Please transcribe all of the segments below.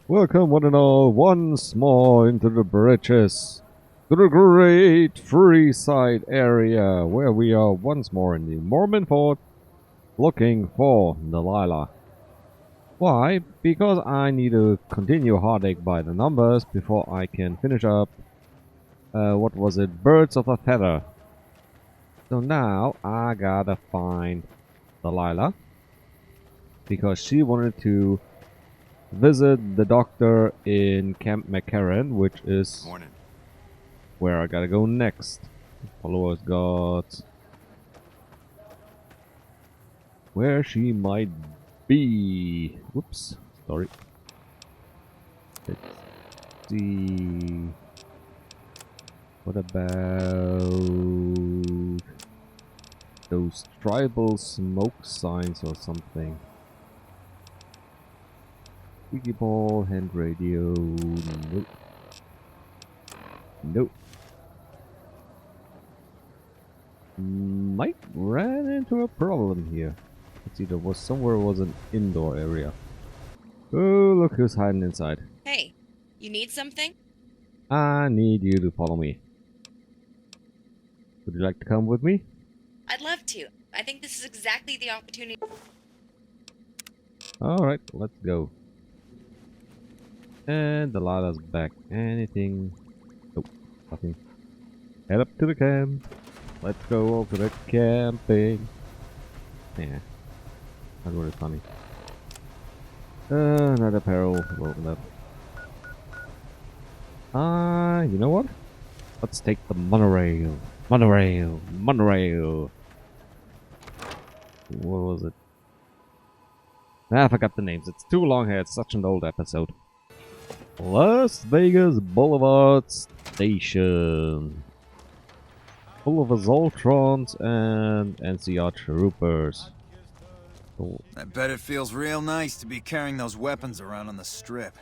Welcome one and all once more into the bridges to the great FreeSide area where we are once more in the Mormon fort looking for Delidah. Why? Because I need to continue Heartache by the numbers before I can finish up, what was it, Birds of a Feather. So now I gotta find Delidah because she wanted to visit the doctor in Camp McCarran, which is where I gotta go next. Followers got where she might be. Whoops, sorry. Let's see. What about those tribal smoke signs or something? Wiki ball, hand radio, nope. Nope. Might run into a problem here. Let's see, there was somewhere was an indoor area. Oh, look who's hiding inside. Hey, you need something? I need you to follow me. Would you like to come with me? I'd love to. I think this is exactly the opportunity. Alright, let's go. And the Delidah's back. Anything? Nope, nothing. Head up to the camp. Let's go over to the camping. Yeah, not really funny. Another peril. Rolled up. You know what? Let's take the monorail. Monorail. Monorail. What was it? I forgot the names. It's too long here. It's such an old episode. Las Vegas Boulevard Station. Full of Zoltrons and NCR troopers. Oh. I bet it feels real nice to be carrying those weapons around on the strip.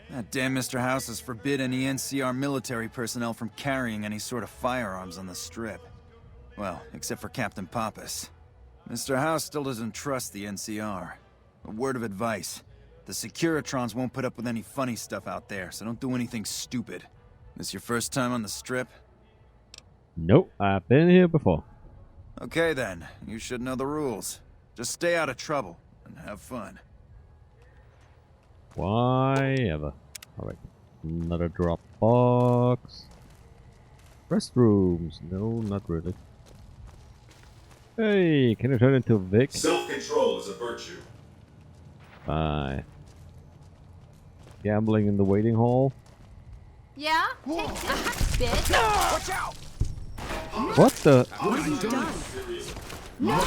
That damn Mr. House has forbid any NCR military personnel from carrying any sort of firearms on the strip. Well, except for Captain Pappas. Mr. House still doesn't trust the NCR. A word of advice. The Securitrons won't put up with any funny stuff out there, so don't do anything stupid. This your first time on the strip? Nope, I've been here before. Okay then, you should know the rules. Just stay out of trouble, and have fun. Why ever. Alright, another drop box. Restrooms. No, not really. Hey, can you turn into Vic? Self-control is a virtue. Bye. Gambling in the waiting hall. Yeah? Take that, bitch! Watch out! What the? What have you done? No!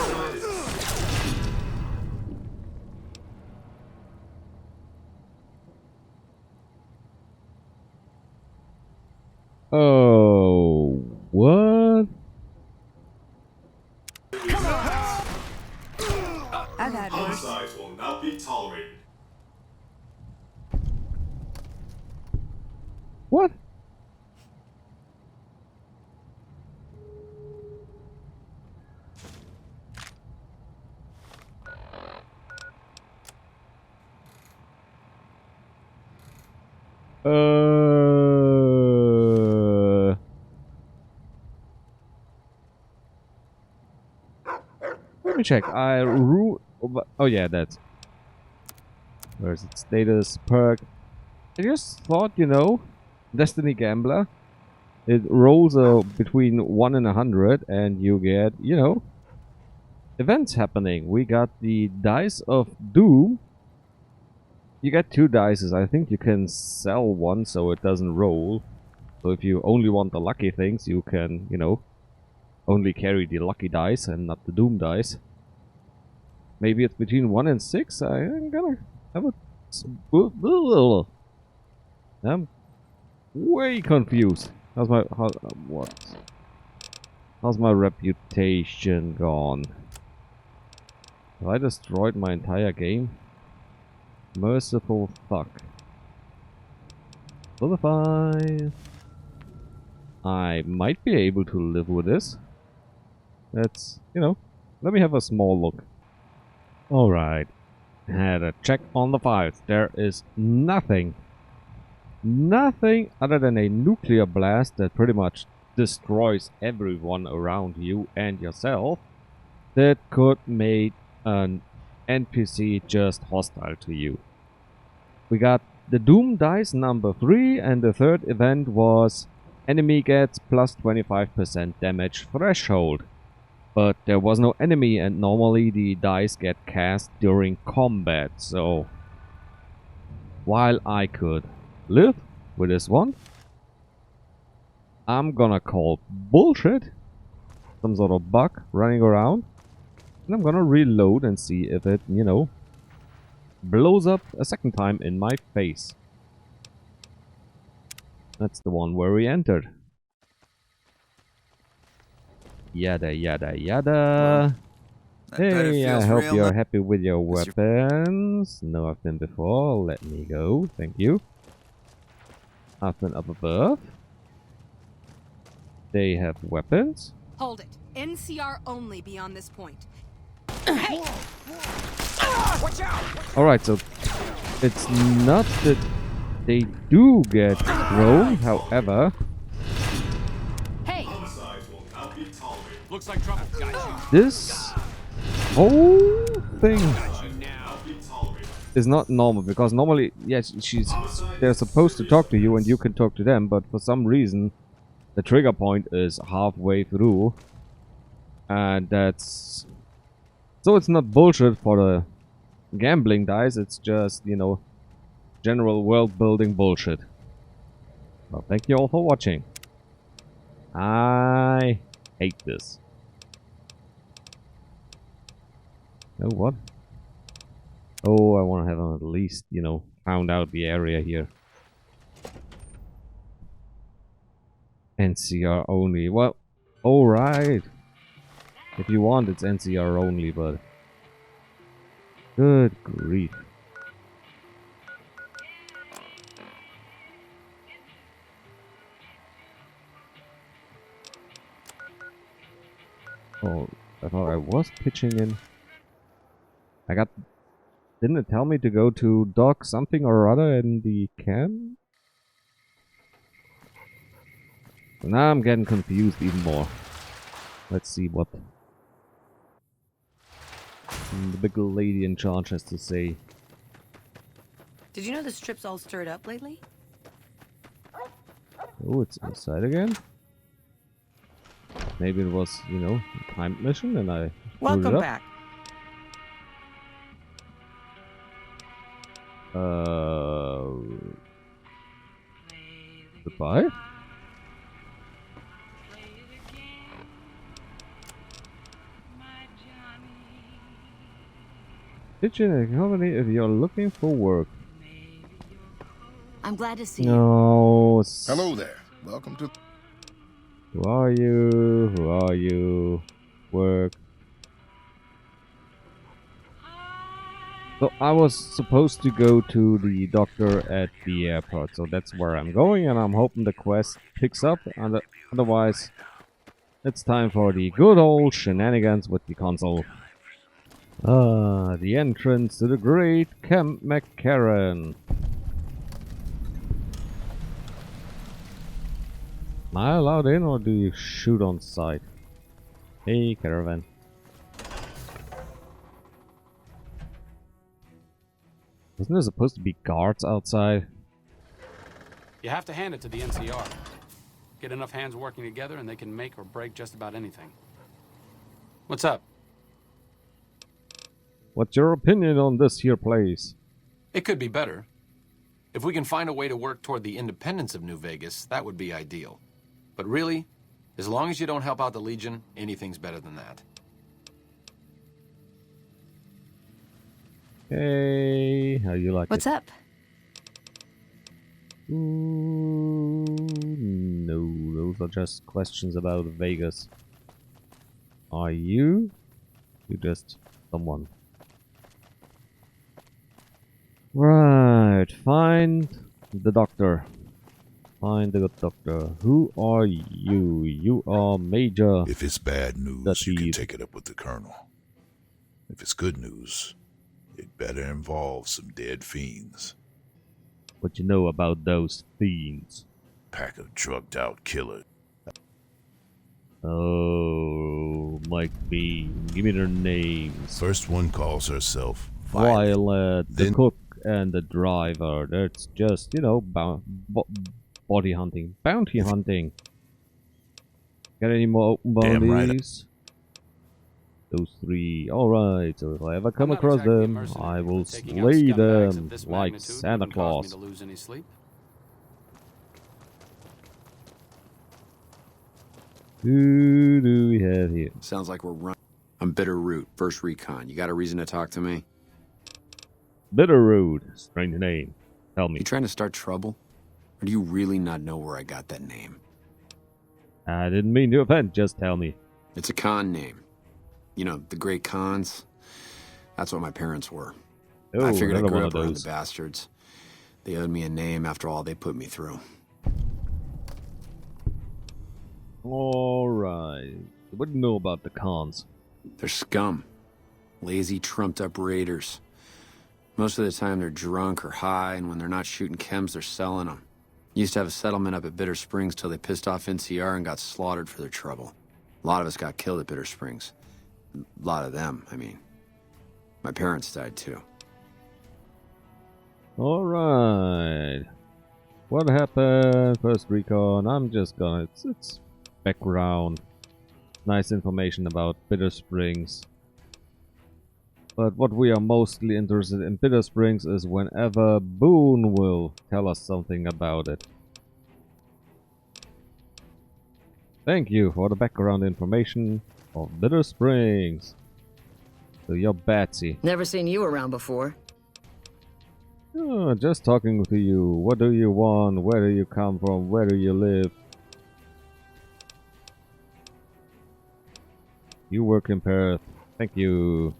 Oh, what? I got this. Homicides will not be tolerated. What? Let me check. Oh yeah, that's. Where's its status perk? I just thought, you know, Destiny Gambler. It rolls between 1 and 100, and you get, you know, events happening. We got the Dice of Doom. You get 2 dices. I think you can sell one so it doesn't roll. So if you only want the lucky things, you can, you know, only carry the lucky dice and not the Doom dice. Maybe it's between 1 and 6. I'm gonna have a... I'm way confused. How's my... what? How's my reputation gone? Have I destroyed my entire game? Merciful fuck. Solidify. I might be able to live with this. That's, you know, let me have a small look. Alright. Had a check on the files. There is nothing other than a nuclear blast that pretty much destroys everyone around you and yourself that could make an NPC just hostile to you. We got the Doom dice number 3, and the third event was enemy gets plus 25% damage threshold. But there was no enemy, and normally the dice get cast during combat, so while I could live with this one, I'm gonna call bullshit, some sort of bug running around, and I'm gonna reload and see if it, you know, blows up a second time in my face. That's the one where we entered. Yada yada yada. Hey, I hope you're happy with your weapons. No, I've been before. Let me go. Thank you. I've been up above. They have weapons. Hold it. NCR only beyond this point. Alright, so it's not that they do get thrown, however. Hey! Homicides will not be tolerated. Looks like trouble. Got you. This whole thing Got you now. Not be tolerated. is not normal, because normally, yes, they're supposed to talk to you and you can talk to them, but for some reason the trigger point is halfway through, and that's so it's not bullshit for the gambling dice, it's just, you know, general world building bullshit. Well, thank you all for watching. I hate this. Oh, what? Oh, I want to have them at least, you know, found out the area here. NCR only. Well, alright. If you want, it's NCR only, but... Good grief. Oh, I thought I was pitching in. Didn't it tell me to go to dock something or other in the camp? Now I'm getting confused even more. Let's see what the big lady in charge has to say. Did you know the strip's all stirred up lately? Oh, it's inside again? Maybe it was, you know, a timed mission and I screwed it Welcome up. back. Goodbye? Kitchen company if you're looking for work. I'm glad to see you. No. Hello there. Welcome to... Who are you? Who are you? Work. So I was supposed to go to the doctor at the airport, so that's where I'm going, and I'm hoping the quest picks up, and otherwise it's time for the good old shenanigans with the console. The entrance to the great Camp McCarran. Am I allowed in, or do you shoot on sight? Hey, caravan. Wasn't there supposed to be guards outside? You have to hand it to the NCR. Get enough hands working together and they can make or break just about anything. What's up? What's your opinion on this here place? It could be better. If we can find a way to work toward the independence of New Vegas, that would be ideal. But really, as long as you don't help out the Legion, anything's better than that. Hey, how you like What's it? up? Ooh, no, those are just questions about Vegas. Are you? You just someone. Right, find the doctor. Find the good doctor. Who are you? You are Major. If it's bad news, That's you can easy. take it up with the Colonel. If it's good news, It better involve some dead fiends. What you know about those fiends? Pack of drugged out killers. Oh, Mike Bean. Give me their names. First one calls herself Violet. Violet, the Then- cook, and the driver. That's just, you know, body hunting. Bounty hunting. Got any more open Damn right. bounties? Those three. Alright, so if I ever come I'm not across exactly a them, mercenary, I will but taking out slay scumbags of them this like magnitude Santa wouldn't cause Claus. me to lose any sleep. Who do we have here? Sounds like we're running. I'm Bitter Root, first recon. You got a reason to talk to me? Bitterroot. Strange name. Tell me. You trying to start trouble? Or do you really not know where I got that name? I didn't mean to offend, just tell me. It's a con name. You know, the great cons? That's what my parents were. Oh, I figured I another grew one up of around those. the bastards. They owed me a name after all they put me through. Alright. What do you know about the cons? They're scum. Lazy, trumped-up raiders. Most of the time they're drunk or high, and when they're not shooting chems, they're selling them. Used to have a settlement up at Bitter Springs till they pissed off NCR and got slaughtered for their trouble. A lot of us got killed at Bitter Springs. A lot of them, I mean. My parents died too. Alright. What happened? First recon. I'm just gonna... It's background. Nice information about Bitter Springs. But what we are mostly interested in Bitter Springs is whenever Boone will tell us something about it. Thank you for the background information of Bitter Springs. So you're Batsy. Never seen you around before. Oh, just talking to you. What do you want? Where do you come from? Where do you live? You work in Perth. Thank you.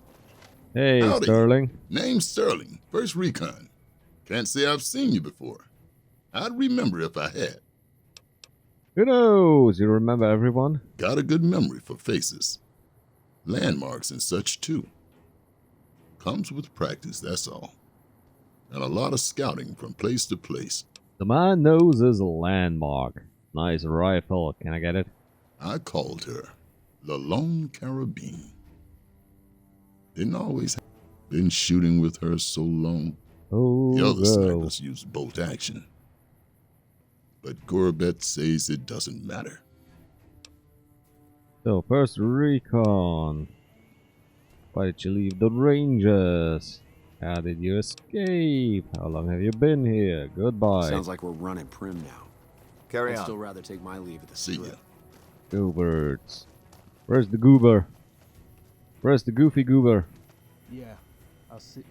Hey, Howdy. Sterling. Name's Sterling, first recon. Can't say I've seen you before. I'd remember if I had. Who knows? You remember everyone? Got a good memory for faces. Landmarks and such, too. Comes with practice, that's all. And a lot of scouting from place to place. The man knows his landmark. Nice rifle. Can I get it? I called her the Lone Carabine. Didn't always have been shooting with her so long. Oh, The other go. snipers used bolt action. But Gorbet says it doesn't matter. So, first recon. Why did you leave the Rangers? How did you escape? How long have you been here? Goodbye. Sounds like we're running prim now. Carry I'd on. still rather take my leave at the See ya. strip. Go birds. Where's the goober? Where's the goofy goober? Yeah, I'll see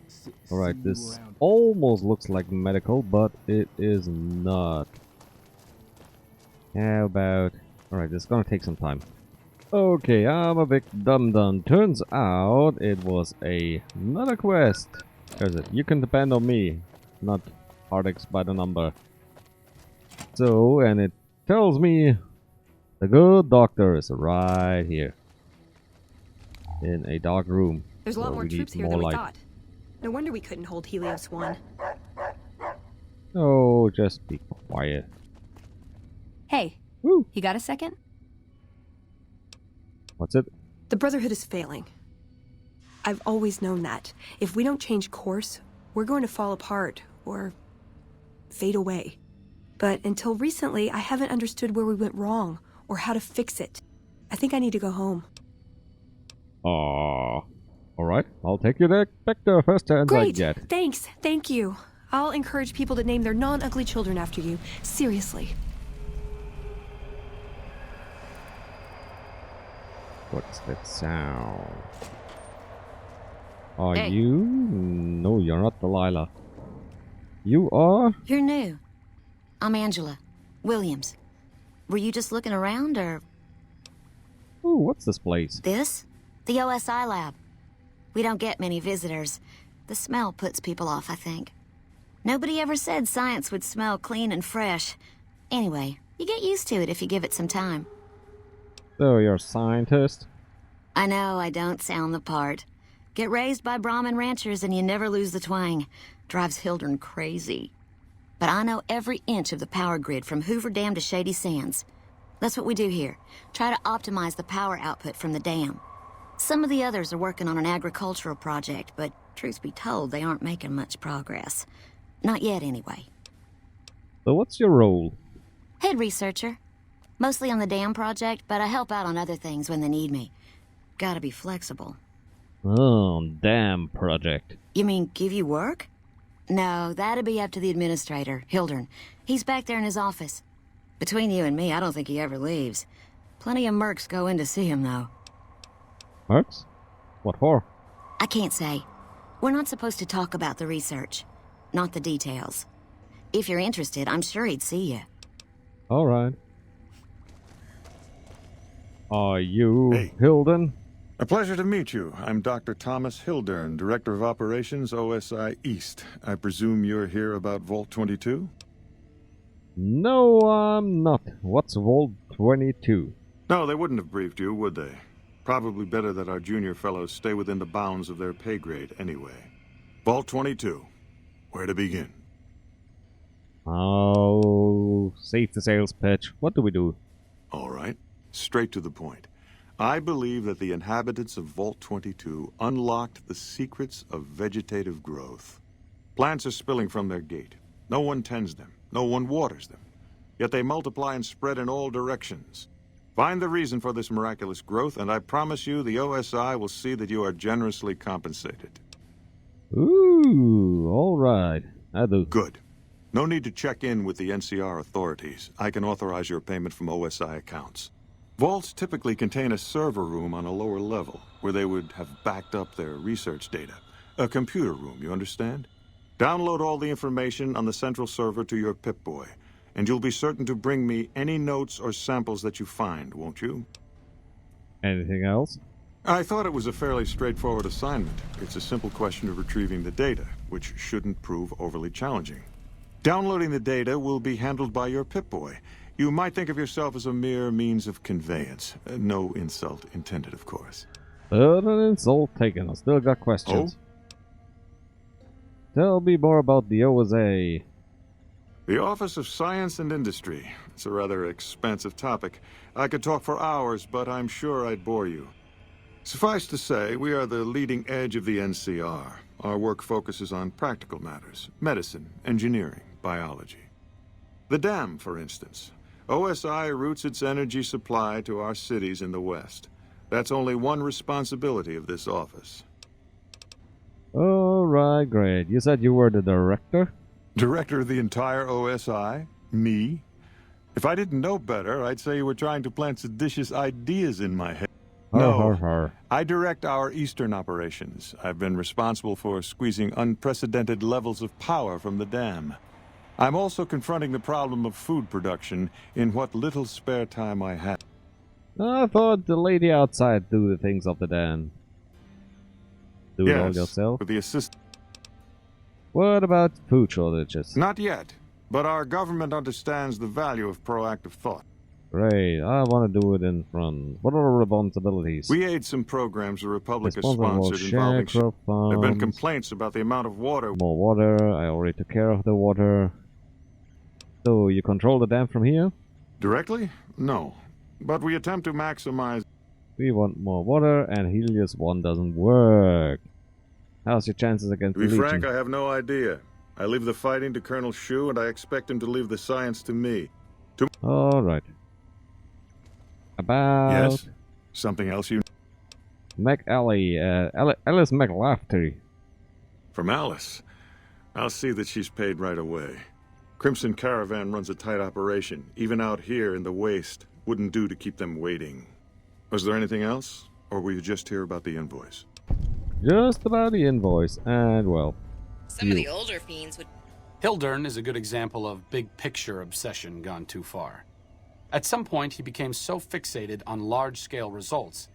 Alright, you this around. almost looks like medical, but it is not. How about... Alright, it's gonna take some time. Okay, I'm a big dum-dum. Turns out it was another quest. There's it. You can depend on me, not Heartache by the number. So, and it tells me the good doctor is right here. In a dark room. There's a lot where more we need troops here more than we light. thought. No wonder we couldn't hold Helios 1. Oh, just be quiet. Hey, Woo! you got a second? What's it? The Brotherhood is failing. I've always known that. If we don't change course, we're going to fall apart, or fade away. But until recently, I haven't understood where we went wrong, or how to fix it. I think I need to go home. Alright, I'll take you there, back there first chance I Great! get. Thanks, thank you. I'll encourage people to name their non-ugly children after you. Seriously. What's that sound? Are Hey. you? No, you're not Delilah. You are? You're new. I'm Angela Williams. Were you just looking around, or Ooh, what's this place? this? The OSI lab. We don't get many visitors. The smell puts people off, I think. Nobody ever said science would smell clean and fresh. Anyway, you get used to it if you give it some time. So, you're a scientist? I know I don't sound the part. Get raised by Brahmin ranchers and you never lose the twang. Drives Hildern crazy. But I know every inch of the power grid from Hoover Dam to Shady Sands. That's what we do here. Try to optimize the power output from the dam. Some of the others are working on an agricultural project, but truth be told, they aren't making much progress. Not yet, anyway. So what's your role? Head researcher. Mostly on the dam project, but I help out on other things when they need me. Gotta be flexible. Oh, damn project. You mean give you work? No, that'd be up to the administrator, Hildern. He's back there in his office. Between you and me, I don't think he ever leaves. Plenty of mercs go in to see him, though. Mercs? What for? I can't say. We're not supposed to talk about the research. Not the details. If you're interested, I'm sure he'd see you. Alright. Are you Hey. Hildern? A pleasure to meet you. I'm Dr. Thomas Hildern, Director of Operations, OSI East. I presume you're here about Vault 22? No, I'm not. What's Vault 22? No, they wouldn't have briefed you, would they? Probably better that our junior fellows stay within the bounds of their pay grade anyway. Vault 22. Where to begin? Oh, save the sales pitch. What do we do? All right. Straight to the point. I believe that the inhabitants of Vault 22 unlocked the secrets of vegetative growth. Plants are spilling from their gate. No one tends them. No one waters them. Yet they multiply and spread in all directions. Find the reason for this miraculous growth, and I promise you the OSI will see that you are generously compensated. Ooh, alright. I do. Good. No need to check in with the NCR authorities. I can authorize your payment from OSI accounts. Vaults typically contain a server room on a lower level, where they would have backed up their research data. A computer room, you understand? Download all the information on the central server to your Pip-Boy, and you'll be certain to bring me any notes or samples that you find, won't you? Anything else? I thought it was a fairly straightforward assignment. It's a simple question of retrieving the data, which shouldn't prove overly challenging. Downloading the data will be handled by your Pip-Boy. You might think of yourself as a mere means of conveyance. No insult intended, of course. But an insult taken. I still got questions. Tell me more about the OSA. The Office of Science and Industry. It's a rather expansive topic. I could talk for hours, but I'm sure I'd bore you. Suffice to say, we are the leading edge of the NCR. Our work focuses on practical matters: medicine, engineering, biology. The dam, for instance. OSI routes its energy supply to our cities in the West. That's only one responsibility of this office. Alright, great. You said you were the director? Director of the entire OSI? Me? If I didn't know better, I'd say you were trying to plant seditious ideas in my head. No, I direct our eastern operations. I've been responsible for squeezing unprecedented levels of power from the dam. I'm also confronting the problem of food production in what little spare time I have. I thought the lady outside do the things of the dam. Do it all yourself? With the assist. What about food shortages? Not yet, but our government understands the value of proactive thought. Great, I want to do it in front. What are the responsibilities? We aid some programs the Republic has sponsored involving... There have been complaints about the amount of water... More water, I already took care of the water. So, you control the dam from here? Directly? No. But we attempt to maximize... We want more water, and Helios 1 doesn't work. How's your chances against the To be Legion? frank, I have no idea. I leave the fighting to Colonel Shu, and I expect him to leave the science to me. Alright. About... Yes? Something else you... Alice McLafty. From Alice. I'll see that she's paid right away. Crimson Caravan runs a tight operation. Even out here in the waste. Wouldn't do to keep them waiting. Was there anything else? Or were you just here about the invoice? Just about the invoice, and well... Some of the older fiends would... Hildern is a good example of big-picture obsession gone too far. At some point, he became so fixated on large-scale results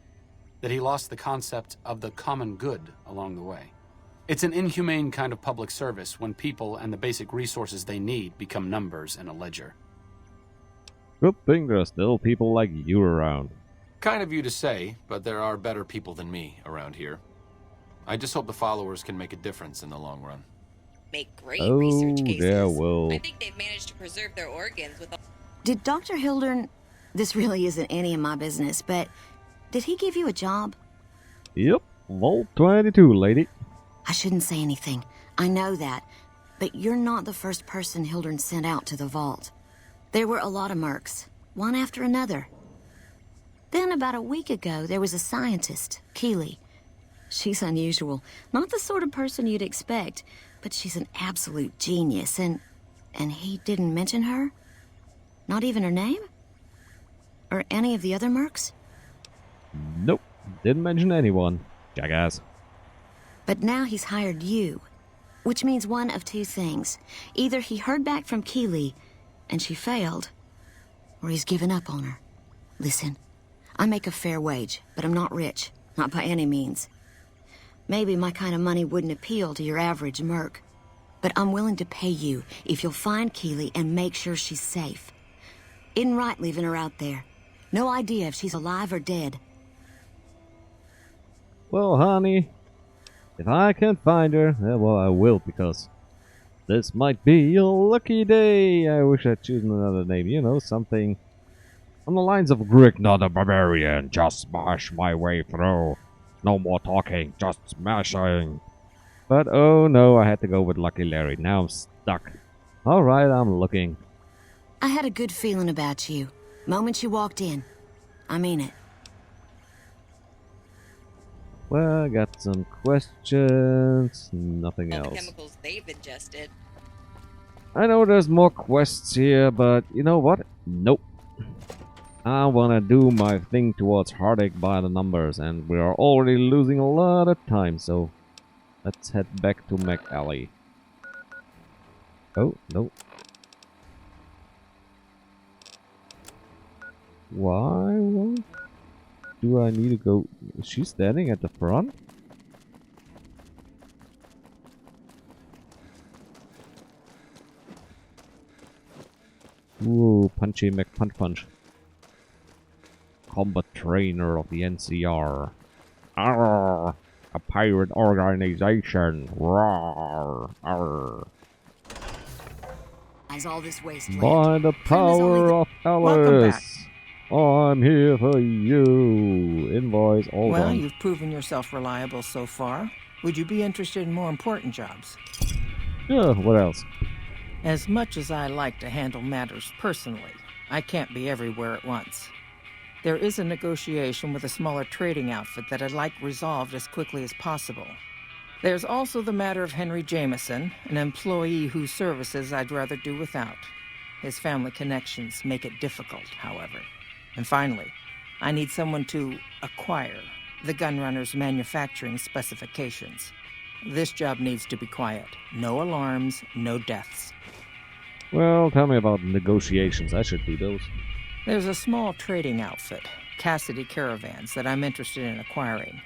that he lost the concept of the common good along the way. It's an inhumane kind of public service when people and the basic resources they need become numbers in a ledger. Good thing there are still people like you around. Kind of you to say, but there are better people than me around here. I just hope the followers can make a difference in the long run. Make great research cases. Yeah, well. I think they've managed to preserve their organs with all... Did Dr. Hildern... This really isn't any of my business, but did he give you a job? Yep, Vault 22, lady. I shouldn't say anything. I know that. But you're not the first person Hildern sent out to the vault. There were a lot of mercs, one after another. Then about a week ago, there was a scientist, Keeley. She's unusual. Not the sort of person you'd expect, but she's an absolute genius, and he didn't mention her? Not even her name? Or any of the other mercs? Nope, didn't mention anyone, jackass. But now he's hired you, which means one of two things. Either he heard back from Keeley, and she failed, or he's given up on her. Listen, I make a fair wage, but I'm not rich, not by any means. Maybe my kind of money wouldn't appeal to your average merc, but I'm willing to pay you if you'll find Keeley and make sure she's safe. Isn't right leaving her out there. No idea if she's alive or dead. Well, honey, if I can find her, well, I will, because this might be your lucky day. I wish I'd chosen another name, you know, something on the lines of Grick, not a barbarian, just smash my way through. No more talking, just smashing. But oh no, I had to go with Lucky Larry. Now I'm stuck. Alright, I'm looking. I had a good feeling about you. Moment you walked in. I mean it. Well, I got some questions. Nothing all the else. chemicals they've ingested. I know there's more quests here, but you know what? Nope. I wanna do my thing towards Heartache by the numbers, and we are already losing a lot of time, so let's head back to Mac Alley. Oh, no. Why do I need to go? Is she standing at the front? Ooh, punchy McPunch. Combat trainer of the NCR. Arr, a pirate organization. Rawr, arr. All this wasteland. By the power of Alice, I'm here for you. Invoice all Well, done. you've proven yourself reliable so far. Would you be interested in more important jobs? Yeah, what else? As much as I like to handle matters personally, I can't be everywhere at once. There is a negotiation with a smaller trading outfit that I'd like resolved as quickly as possible. There's also the matter of Henry Jameson, an employee whose services I'd rather do without. His family connections make it difficult, however. And finally, I need someone to acquire the gunrunner's manufacturing specifications. This job needs to be quiet. No alarms, no deaths. Well, tell me about negotiations. I should do those. There's a small trading outfit, Cassidy Caravans, that I'm interested in acquiring.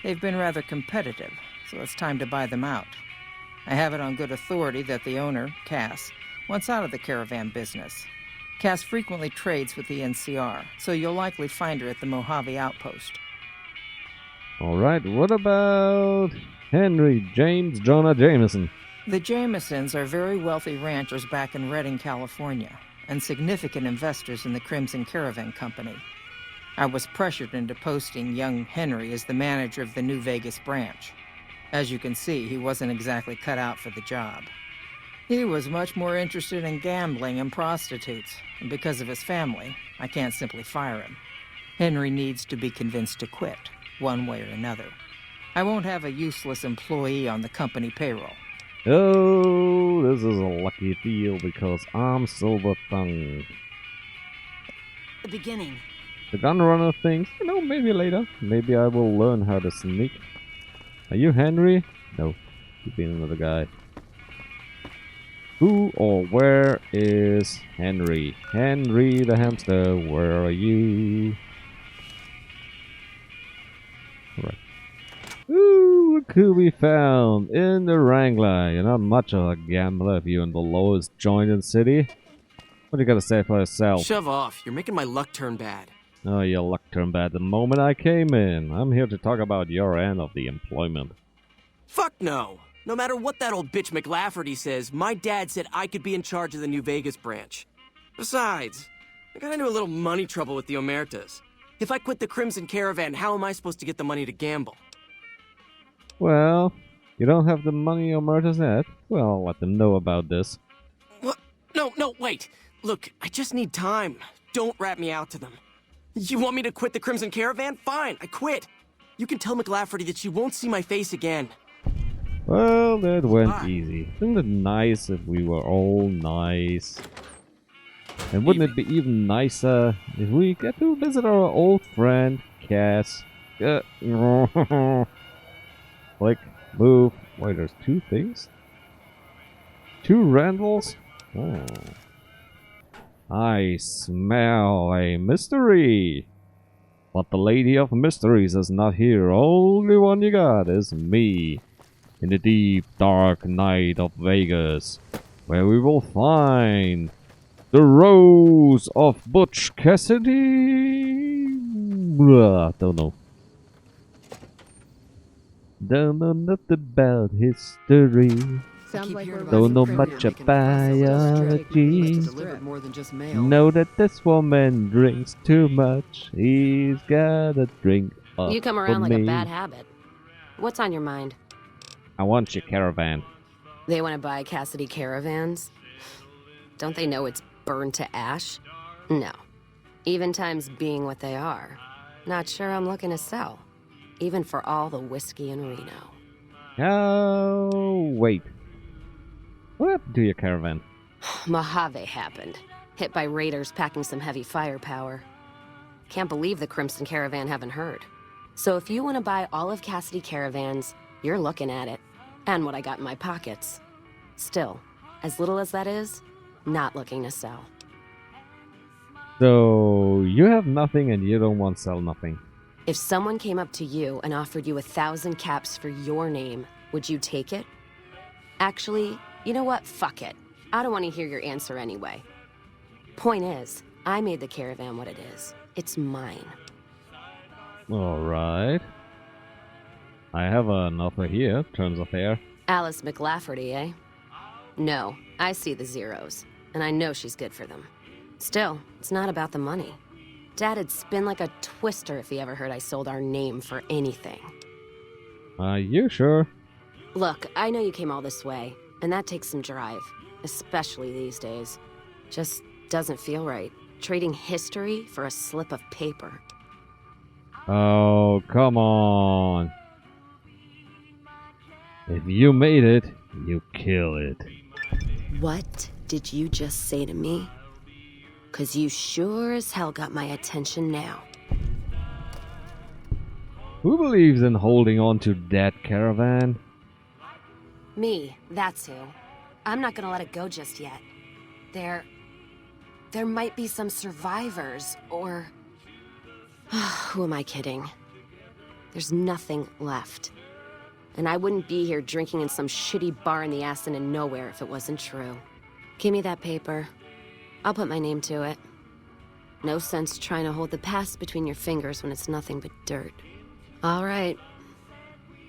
They've been rather competitive, so it's time to buy them out. I have it on good authority that the owner, Cass, wants out of the caravan business. Cass frequently trades with the NCR, so you'll likely find her at the Mojave outpost. Alright, what about Henry James Jonah Jameson? The Jamesons are very wealthy ranchers back in Redding, California, and significant investors in the Crimson Caravan Company. I was pressured into posting young Henry as the manager of the New Vegas branch. As you can see, he wasn't exactly cut out for the job. He was much more interested in gambling and prostitutes, and because of his family, I can't simply fire him. Henry needs to be convinced to quit, one way or another. I won't have a useless employee on the company payroll. Oh, this is a lucky deal because I'm Silver Tongue. The beginning. The gunrunner things, you know, maybe later. Maybe I will learn how to sneak. Are you Henry? No, you've been another guy. Who or where is Henry? Henry the hamster, where are you? Alright. Ooh, look who we found in the Wrangler. You're not much of a gambler if you're in the lowest joint in the city. What do you gotta say for yourself? Shove off. You're making my luck turn bad. Oh, your luck turned bad the moment I came in. I'm here to talk about your end of the employment. Fuck no! No matter what that old bitch McLafferty says, my dad said I could be in charge of the New Vegas branch. Besides, I got into a little money trouble with the Omertas. If I quit the Crimson Caravan, how am I supposed to get the money to gamble? Well, you don't have the money or murders yet? Well, I'll let them know about this. What? No, wait. Look, I just need time. Don't rat me out to them. You want me to quit the Crimson Caravan? Fine, I quit. You can tell McLafferty that she won't see my face again. Well, that went easy. Isn't it nice if we were all nice? And wouldn't it be even nicer if we get to visit our old friend, Cass? Click, move. Wait, there's two things? Two Randalls? Oh. I smell a mystery. But the Lady of Mysteries is not here. Only one you got is me. In the deep, dark night of Vegas, where we will find the Rose of Butch Cassidy. Blah, don't know. Don't know nothing about history. Sounds like we're Don't know much about biology. Know that this woman drinks too much. He's gotta drink up. You come around like a bad habit. What's on your mind? I want your caravan. They want to buy Cassidy caravans? Don't they know it's burned to ash? No. Even times being what they are. Not sure I'm looking to sell. Even for all the whiskey in Reno. Oh, wait. What happened to your caravan? Mojave happened. Hit by raiders packing some heavy firepower. Can't believe the Crimson Caravan haven't heard. So if you want to buy all of Cassidy caravans, you're looking at it. And what I got in my pockets. Still, as little as that is, not looking to sell. So, you have nothing and you don't want to sell nothing. If someone came up to you and offered you 1,000 caps for your name, would you take it? Actually, you know what? Fuck it. I don't want to hear your answer anyway. Point is, I made the caravan what it is. It's mine. Alright. I have an offer here, terms of fair. Alice McLafferty, eh? No, I see the zeros, and I know she's good for them. Still, it's not about the money. Dad'd spin like a twister if he ever heard I sold our name for anything. Are you sure? Look, I know you came all this way, and that takes some drive, especially these days. Just doesn't feel right, trading history for a slip of paper. Oh, come on. If you made it, you kill it. What did you just say to me? 'Cause you sure as hell got my attention now. Who believes in holding on to that caravan? Me, that's who. I'm not gonna let it go just yet. There might be some survivors, or... Who am I kidding? There's nothing left. And I wouldn't be here drinking in some shitty bar in the ass end of nowhere if it wasn't true. Give me that paper. I'll put my name to it. No sense trying to hold the past between your fingers when it's nothing but dirt. All right.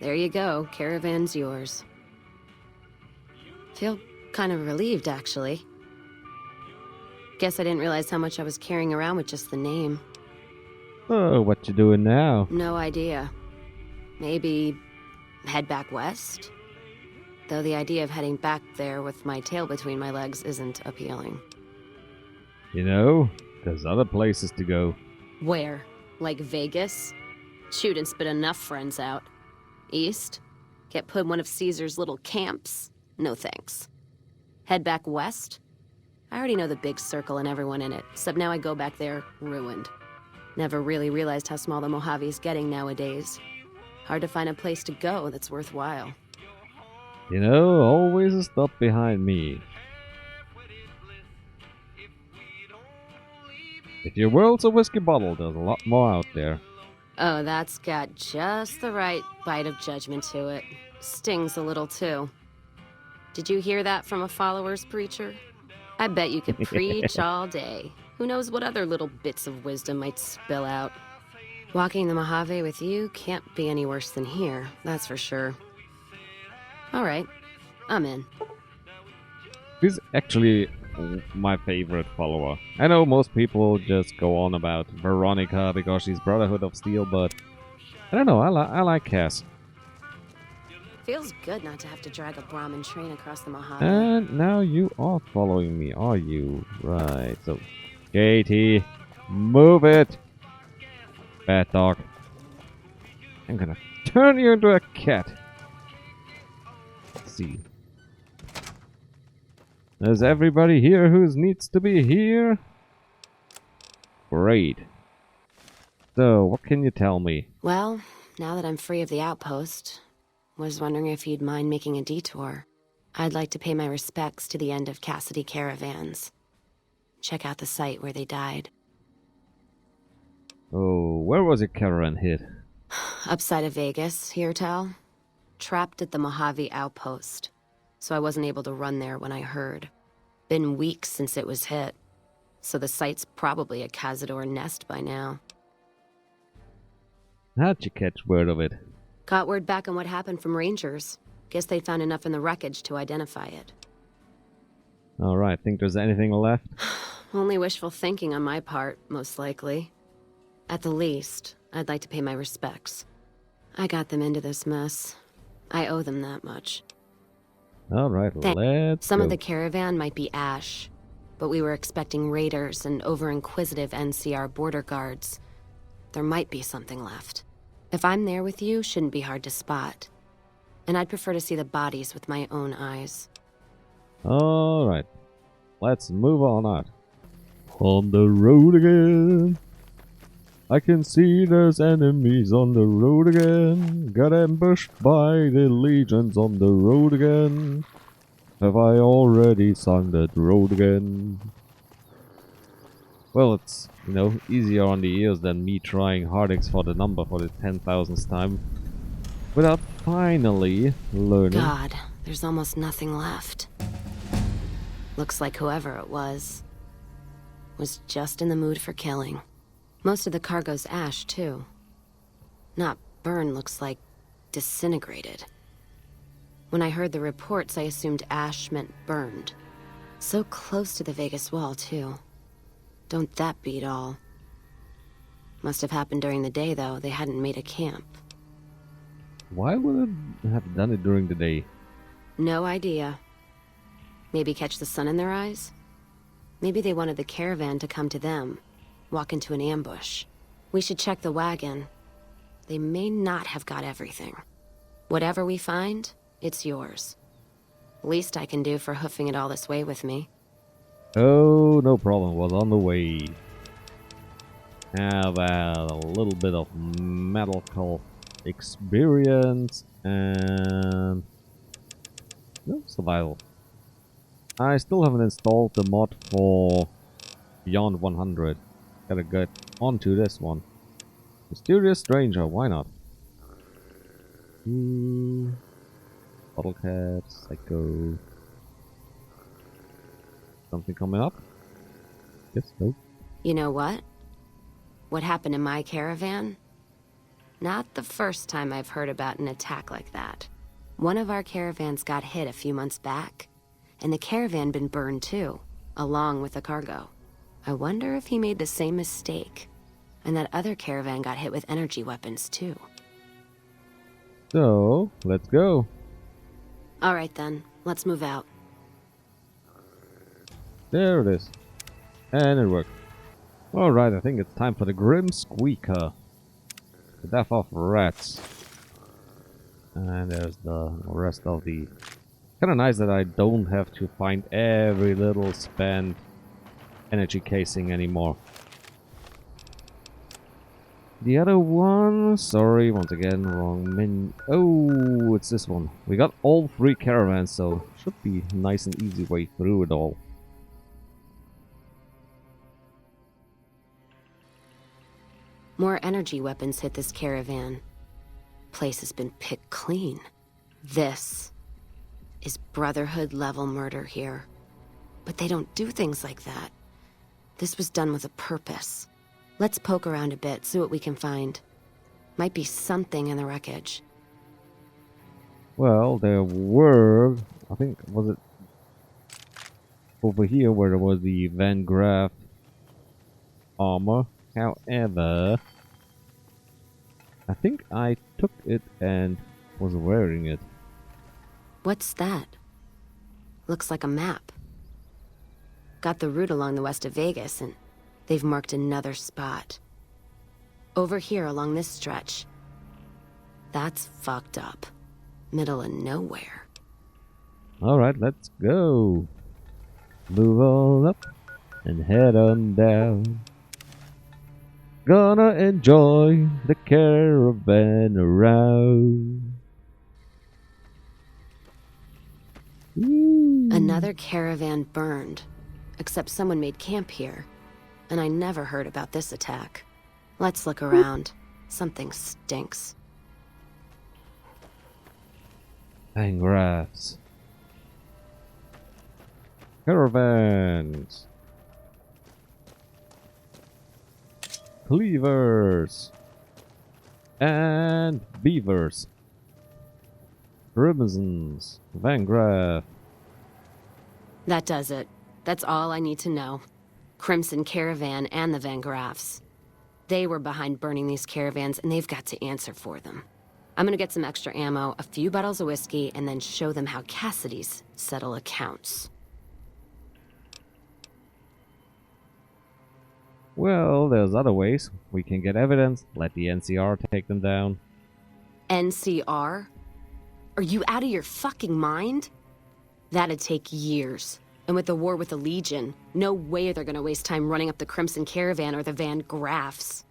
There you go. Caravan's yours. Feel kind of relieved, actually. Guess I didn't realize how much I was carrying around with just the name. Oh, what you doing now? No idea. Maybe head back west? Though the idea of heading back there with my tail between my legs isn't appealing. You know, there's other places to go. Where? Like Vegas? Shoot and spit enough friends out. East? Get put in one of Caesar's little camps? No thanks. Head back west? I already know the big circle and everyone in it, except now I go back there ruined. Never really realized how small the Mojave's getting nowadays. Hard to find a place to go that's worthwhile. You know, always a stop behind me. If your world's a whiskey bottle, there's a lot more out there. Oh, that's got just the right bite of judgment to it. Stings a little, too. Did you hear that from a follower's preacher? I bet you could preach all day. Who knows what other little bits of wisdom might spill out. Walking the Mojave with you can't be any worse than here, that's for sure. All right, I'm in. He's actually my favorite follower. I know most people just go on about Veronica because she's Brotherhood of Steel, but I don't know, I like Cass. Feels good not to have to drag a Brahmin train across the Mojave. And now you are following me, are you? Right, so Katie, move it! Bad dog. I'm gonna turn you into a cat. Let's see. Is everybody here who needs to be here? Great. So, what can you tell me? Well, now that I'm free of the outpost, was wondering if you'd mind making a detour. I'd like to pay my respects to the end of Cassidy caravans. Check out the site where they died. Oh, where was your caravan hit? Upside of Vegas, here, Tal. Trapped at the Mojave outpost. So I wasn't able to run there when I heard. Been weeks since it was hit. So the site's probably a Cazador nest by now. How'd you catch word of it? Got word back on what happened from Rangers. Guess they found enough in the wreckage to identify it. Alright, think there's anything left? Only wishful thinking on my part, most likely. At the least, I'd like to pay my respects. I got them into this mess. I owe them that much. Alright, let's Some go. of the caravan might be ash, but we were expecting raiders and over-inquisitive NCR border guards. There might be something left. If I'm there with you, shouldn't be hard to spot. And I'd prefer to see the bodies with my own eyes. Alright, let's move on out. On the road again. I can see there's enemies on the road again. Got ambushed by the legions on the road again. Have I already sung that road again? Well, it's, you know, easier on the ears than me trying Heartache for the number for the 10,000th time. Without finally learning. God, there's almost nothing left. Looks like whoever it was just in the mood for killing. Most of the cargo's ash, too. Not burned, looks like disintegrated. When I heard the reports, I assumed ash meant burned. So close to the Vegas wall, too. Don't that beat all? Must have happened during the day, though. They hadn't made a camp. Why would it have done it during the day? No idea. Maybe catch the sun in their eyes? Maybe they wanted the caravan to come to them. Walk into an ambush. We should check the wagon. They may not have got everything. Whatever we find, it's yours. Least I can do for hoofing it all this way with me. Oh, no problem. Was on the way. Have a little bit of medical experience and no survival. I still haven't installed the mod for Beyond 100. Gotta get onto this one. Mysterious Stranger, why not? Bottle Cat, Psycho. Something coming up? Yes, no. You know what? What happened in my caravan? Not the first time I've heard about an attack like that. One of our caravans got hit a few months back, and the caravan been burned too, along with the cargo. I wonder if he made the same mistake, and that other caravan got hit with energy weapons too. So, let's go. All right then, let's move out. There it is. And it worked. Alright, I think it's time for the Grim Squeaker. The death of rats. And there's the rest of the... Kinda nice that I don't have to find every little spent energy casing anymore. The other one... Sorry, once again, wrong menu. Oh, it's this one. We got all 3 caravans, so should be a nice and easy way through it all. More energy weapons hit this caravan. Place has been picked clean. This is Brotherhood level murder here. But they don't do things like that. This was done with a purpose. Let's poke around a bit, see what we can find. Might be something in the wreckage. Well, there were, I think, was it over here where there was the Van Graff armor. However, I think I took it and was wearing it. What's that? Looks like a map. Got the route along the west of Vegas, and they've marked another spot. Over here along this stretch. That's fucked up. Middle of nowhere. Alright, let's go. Move on up and head on down. Gonna enjoy the caravan around. Ooh. Another caravan burned. Except someone made camp here. And I never heard about this attack. Let's look around. Something stinks. Fangraphs. Caravans. Cleavers. And beavers. Crimsons. Vangraff. That does it. That's all I need to know. Crimson Caravan and the Van Graffs. They were behind burning these caravans, and they've got to answer for them. I'm gonna get some extra ammo, a few bottles of whiskey, and then show them how Cassidy's settle accounts. Well, there's other ways. We can get evidence, let the NCR take them down. NCR? Are you out of your fucking mind? That'd take years. And with the war with the Legion, no way they're gonna waste time running up the Crimson Caravan or the Van Graffs.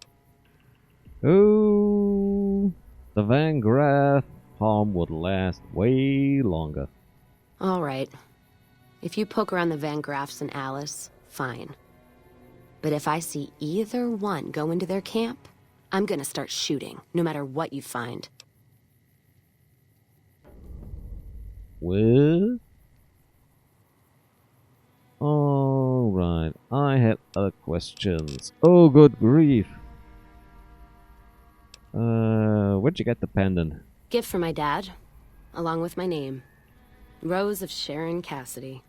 Oh, the Van Graff harm would last way longer. All right. If you poke around the Van Graffs and Alice, fine. But if I see either one go into their camp, I'm gonna start shooting, no matter what you find. What? Alright, I had other questions. Oh, good grief. Where'd you get the pendant? Gift from my dad, along with my name. Rose of Sharon Cassidy.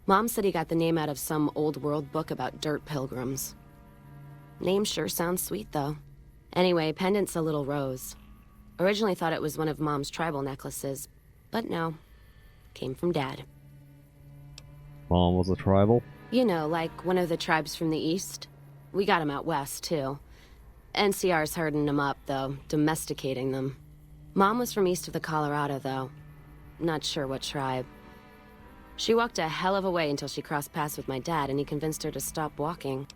Mom said he got the name out of some old world book about dirt pilgrims. Name sure sounds sweet, though. Anyway, pendant's a little rose. Originally thought it was one of Mom's tribal necklaces, but no. Came from Dad. Mom was a tribal? You know, like one of the tribes from the east. We got them out west, too. NCR's herding them up, though, domesticating them. Mom was from east of the Colorado, though. Not sure what tribe. She walked a hell of a way until she crossed paths with my dad, and he convinced her to stop walking.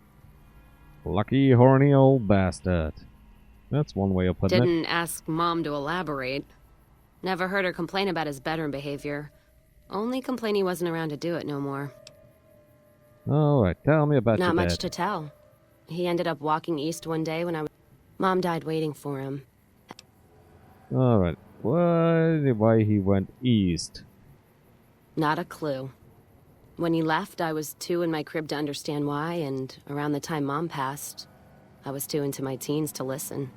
Lucky, horny old bastard. That's one way of putting it. Didn't ask Mom to elaborate. Never heard her complain about his bedroom behavior. Only complain he wasn't around to do it no more. Alright, tell me about your dad. Not much to tell. He ended up walking east one day when Mom died waiting for him. Alright, why he went east? Not a clue. When he left, I was too in my crib to understand why, and around the time Mom passed, I was too into my teens to listen.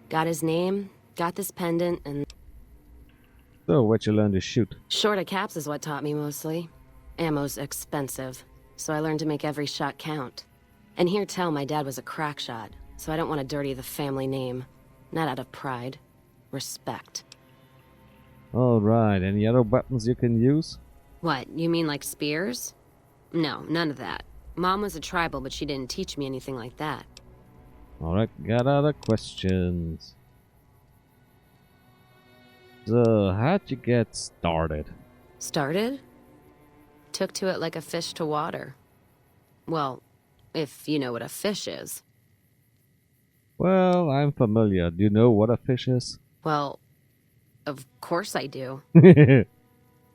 Got his name, got this pendant, and... So, what'd you learn to shoot? Short of caps is what taught me mostly. Ammo's expensive, so I learned to make every shot count. And hear tell my dad was a crack shot, so I don't want to dirty the family name. Not out of pride. Respect. Alright, any other weapons you can use? What, you mean like spears? No, none of that. Mom was a tribal, but she didn't teach me anything like that. Alright, got other questions. So, how'd you get started? Started? Took to it like a fish to water. Well, if you know what a fish is. Well, I'm familiar. Do you know what a fish is? Well, of course I do.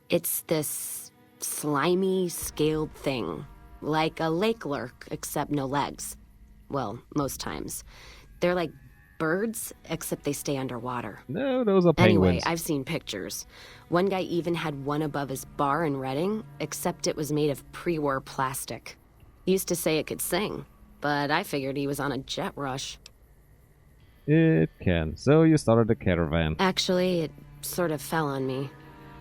It's this slimy, scaled thing. Like a lake lurk, except no legs. Well, most times. They're like birds, except they stay underwater. No, those are penguins. Anyway, I've seen pictures. One guy even had one above his bar in Reading, except it was made of pre-war plastic. Used to say it could sing, but I figured he was on a jet rush. It can. So you started a caravan. Actually, it sort of fell on me.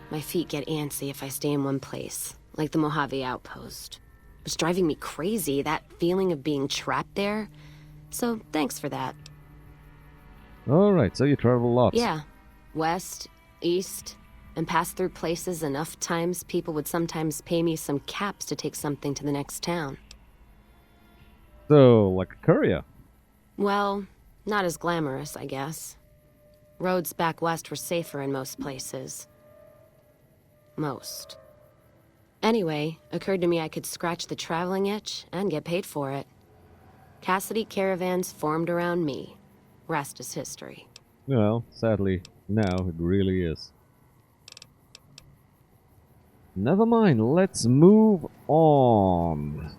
My feet get antsy if I stay in one place, like the Mojave outpost. It's driving me crazy, that feeling of being trapped there. So thanks for that. Alright, so you travel a lot. Yeah. West, east, and pass through places enough times people would sometimes pay me some caps to take something to the next town. So, like a courier? Well, not as glamorous, I guess. Roads back west were safer in most places. Most. Anyway, occurred to me I could scratch the traveling itch and get paid for it. Cassidy caravans formed around me. Rest is history. Well, sadly, now it really is. Never mind, let's move on.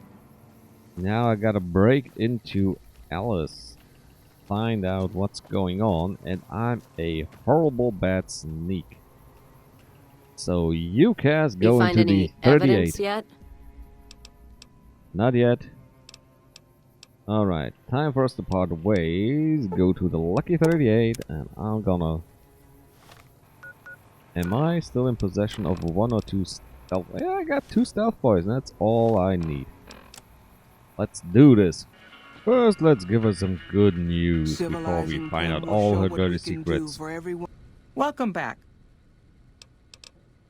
Now I gotta break into Alice, find out what's going on, and I'm a horrible bad sneak. So you guys go into the 38. Evidence yet? Not yet. Alright, time for us to part ways. Go to the lucky 38, and I'm gonna... Am I still in possession of 1 or 2 stealth? Yeah, I got 2 stealth boys, and that's all I need. Let's do this. First, let's give her some good news before we find out all her dirty secrets. Welcome back.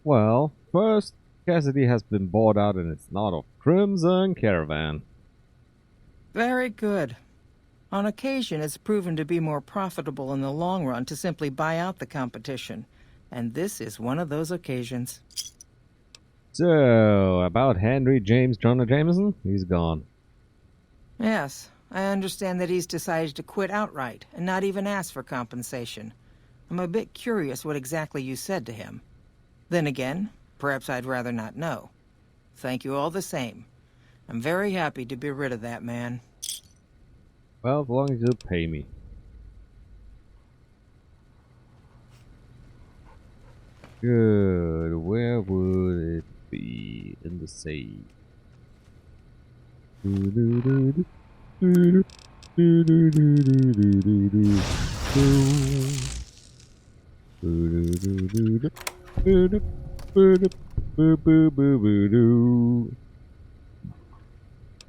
Well, first, Cassidy has been bought out and it's not a Crimson Caravan. Very good. On occasion, it's proven to be more profitable in the long run to simply buy out the competition. And this is one of those occasions. So, about Henry James Jonah Jameson? He's gone. Yes, I understand that he's decided to quit outright and not even ask for compensation. I'm a bit curious what exactly you said to him. Then again, perhaps I'd rather not know. Thank you all the same. I'm very happy to be rid of that man. Well, as long as you pay me. Good. Where would it be? In the sea.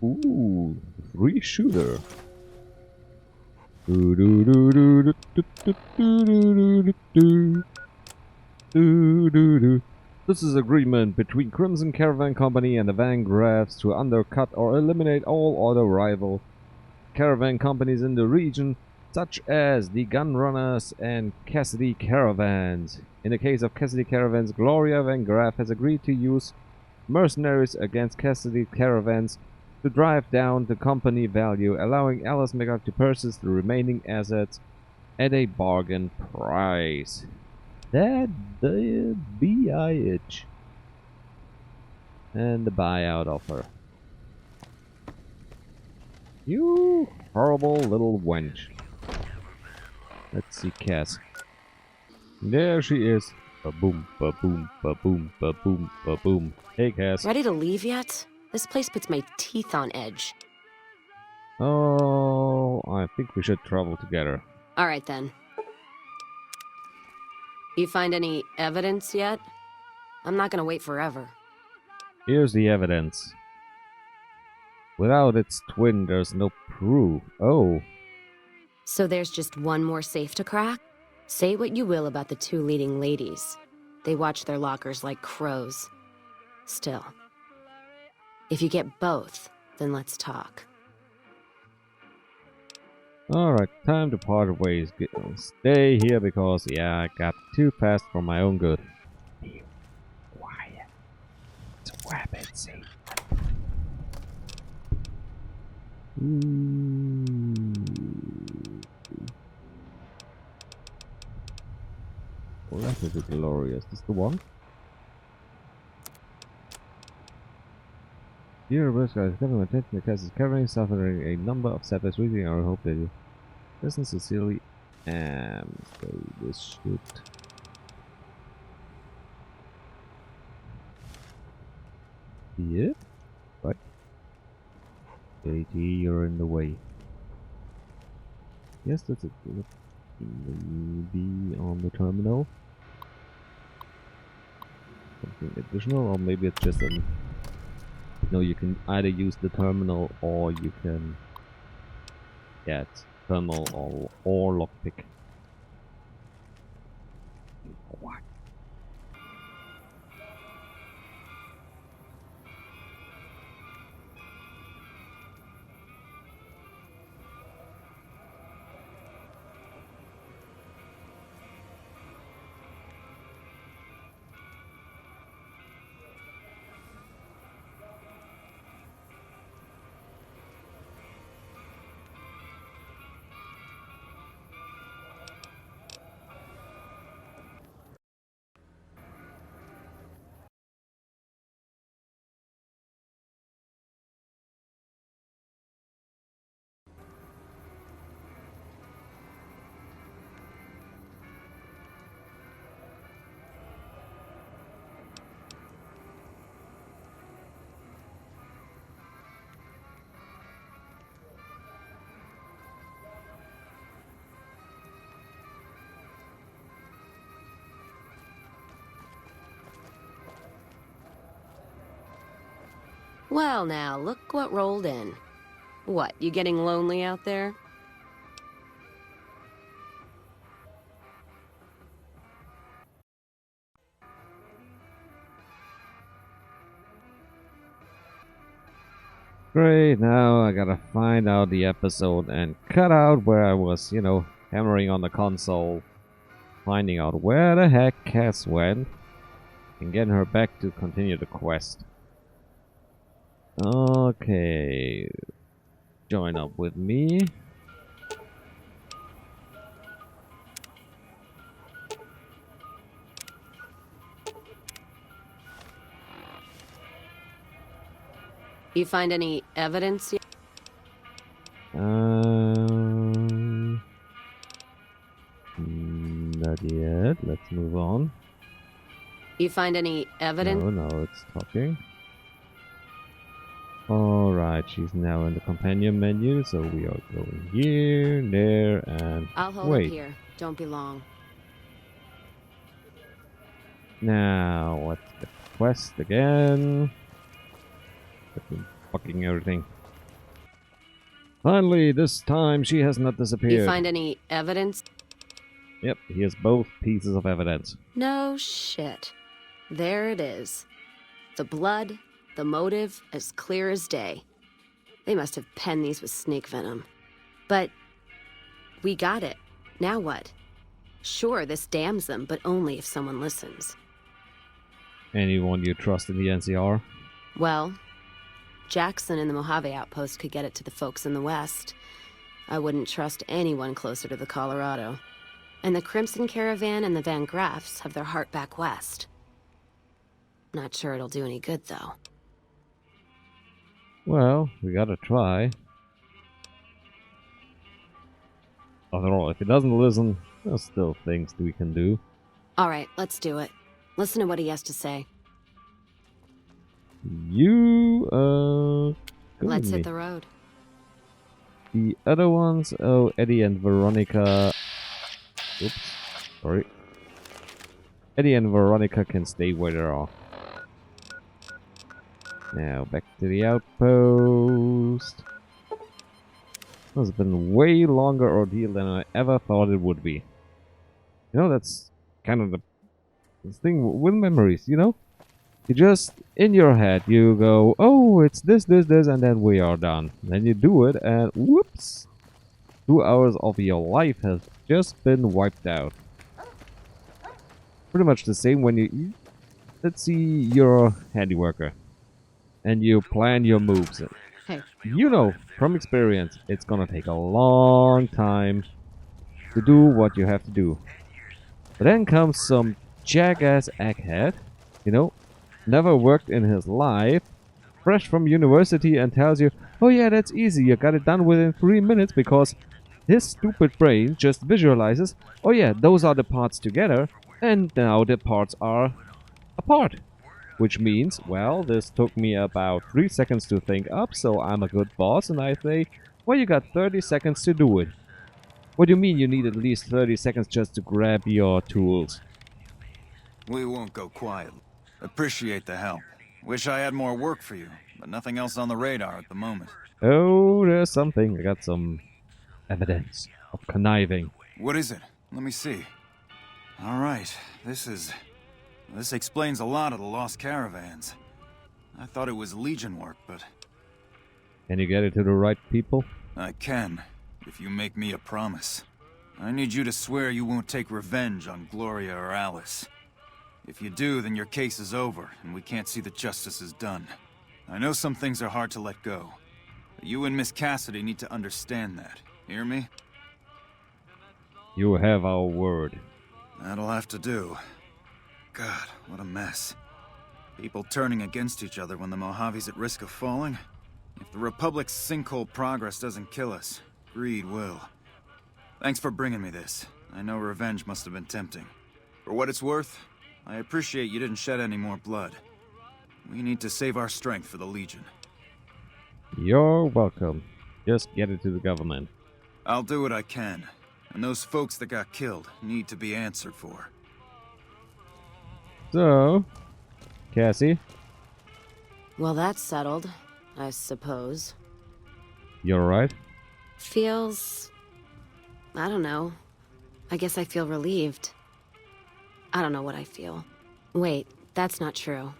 Ooh, free shooter. This is agreement between Crimson Caravan Company and the Vangraffs to undercut or eliminate all other rival caravan companies in the region, such as the Gunrunners and Cassidy Caravans. In the case of Cassidy Caravans, Gloria Vangraff has agreed to use mercenaries against Cassidy Caravans to drive down the company value, allowing Alice McGuck to purchase the remaining assets at a bargain price. That the BIH. And the buyout offer. You horrible little wench. Let's see Cass. There she is. Ba-boom, ba-boom, ba-boom, ba-boom, ba-boom. Hey Cass. Ready to leave yet? This place puts my teeth on edge. Oh, I think we should travel together. Alright then. You find any evidence yet? I'm not gonna wait forever. Here's the evidence. Without its twin, there's no proof. Oh. So there's just one more safe to crack? Say what you will about the 2 leading ladies. They watch their lockers like crows. Still. If you get both, then let's talk. Alright, time to part ways. Stay here because, yeah, I got too fast for my own good. Be quiet. It's a weapon, see? Oh, that is glorious. Is this the one? Dear Bruce, guys, coming attention to Cass's covering, suffering a number of setbacks. We I hope that you listen sincerely. So this should. Yeah. What? JT, you're in the way. Yes, that's it. Maybe on the terminal. Something additional, or maybe it's just an... No, you can either use the terminal or you can get terminal or lockpick. What? Well now, look what rolled in. What, you getting lonely out there? Great, now I gotta find out the episode and cut out where I was, you know, hammering on the console, finding out where the heck Cass went, and getting her back to continue the quest. Okay, join up with me. You find any evidence yet? Not yet. Let's move on. You find any evidence? No, it's talking. Alright, she's now in the companion menu, so we are going here, there, and I'll hold wait. up here. Don't be long. Now, what's the quest again? Fucking everything. Finally, this time she has not disappeared. You find any evidence? Yep, here's both pieces of evidence. No shit. There it is. The blood, the motive, as clear as day. They must have penned these with snake venom. But we got it. Now what? Sure, this damns them, but only if someone listens. Anyone you trust in the NCR? Well, Jackson and the Mojave outpost could get it to the folks in the West. I wouldn't trust anyone closer to the Colorado. And the Crimson Caravan and the Van Graffs have their heart back west. Not sure it'll do any good, though. Well, we gotta try. After all, if he doesn't listen, there's still things we can do. All right, let's do it. Listen to what he has to say. Let's hit the road. The other ones, oh, Eddie and Veronica. Oops, sorry. Eddie and Veronica can stay where they are. Now back to the outpost. This has been a way longer ordeal than I ever thought it would be. You know, that's kind of the thing with memories, you know? You just, in your head, you go, oh, it's this, and then we are done. Then you do it, and whoops! 2 hours of your life has just been wiped out. Pretty much the same when you, let's see, you're a handy worker. And you plan your moves. Hey. You know, from experience, it's gonna take a long time to do what you have to do. But then comes some jackass egghead, you know, never worked in his life, fresh from university, and tells you, oh yeah, that's easy, you got it done within 3 minutes, because his stupid brain just visualizes, oh yeah, those are the parts together, and now the parts are apart. Which means, well, this took me about 3 seconds to think up, so I'm a good boss, and I say, well, you got 30 seconds to do it. What do you mean you need at least 30 seconds just to grab your tools? We won't go quietly. Appreciate the help. Wish I had more work for you, but nothing else on the radar at the moment. Oh, there's something. I got some evidence of conniving. What is it? Let me see. Alright, this explains a lot of the lost caravans. I thought it was Legion work, but... Can you get it to the right people? I can, if you make me a promise. I need you to swear you won't take revenge on Gloria or Alice. If you do, then your case is over, and we can't see that justice is done. I know some things are hard to let go, but you and Miss Cassidy need to understand that. Hear me? You have our word. That'll have to do. God, what a mess. People turning against each other when the Mojave's at risk of falling. If the Republic's sinkhole progress doesn't kill us, greed will. Thanks for bringing me this. I know revenge must have been tempting. For what it's worth, I appreciate you didn't shed any more blood. We need to save our strength for the Legion. You're welcome. Just get it to the government. I'll do what I can. And those folks that got killed need to be answered for. So, Cassie? Well, that's settled, I suppose. You're right? Feels... I don't know. I guess I feel relieved. I don't know what I feel. Wait, that's not true.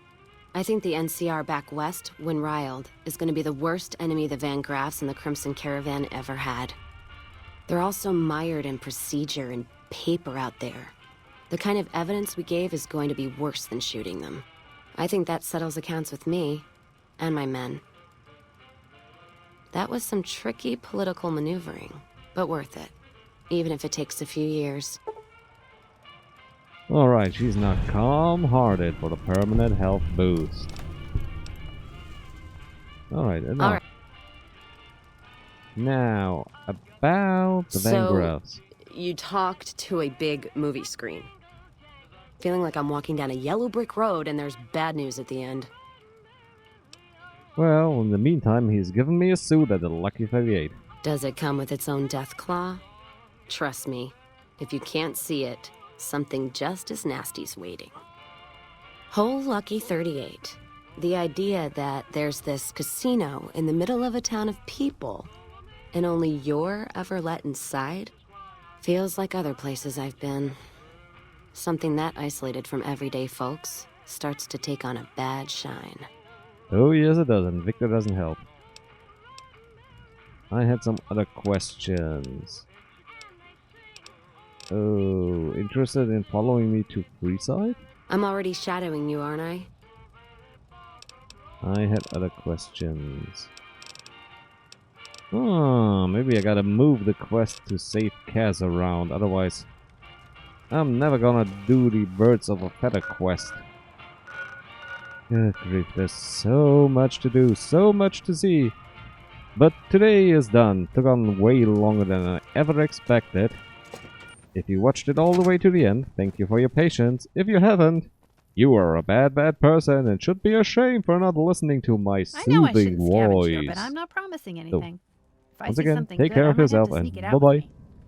I think the NCR back west, when riled, is going to be the worst enemy the Van Graffs and the Crimson Caravan ever had. They're all so mired in procedure and paper out there. The kind of evidence we gave is going to be worse than shooting them. I think that settles accounts with me and my men. That was some tricky political maneuvering, but worth it, even if it takes a few years. Alright, she's not calm-hearted for the permanent health boost. Alright, enough. All right. Now, about the Van Graffs. You talked to a big movie screen. Feeling like I'm walking down a yellow brick road and there's bad news at the end. Well, in the meantime, he's given me a suit at the Lucky 38. Does it come with its own death claw? Trust me, if you can't see it, something just as nasty's waiting. Whole Lucky 38. The idea that there's this casino in the middle of a town of people, and only you're ever let inside, feels like other places I've been. Something that isolated from everyday folks starts to take on a bad shine. Oh yes it does, and Victor doesn't help. I had some other questions. Oh, interested in following me to FreeSide? I'm already shadowing you, aren't I? I had other questions. Oh, maybe I gotta move the quest to save Kaz around, otherwise I'm never gonna do the Birds of a Feather quest. Good grief, there's so much to do, so much to see. But today is done. Took on way longer than I ever expected. If you watched it all the way to the end, thank you for your patience. If you haven't, you are a bad, bad person and should be ashamed for not listening to my soothing voice. But I'm not promising anything. If I Once see again, something take good, care I of might have yourself to and sneak it out with bye-bye. me.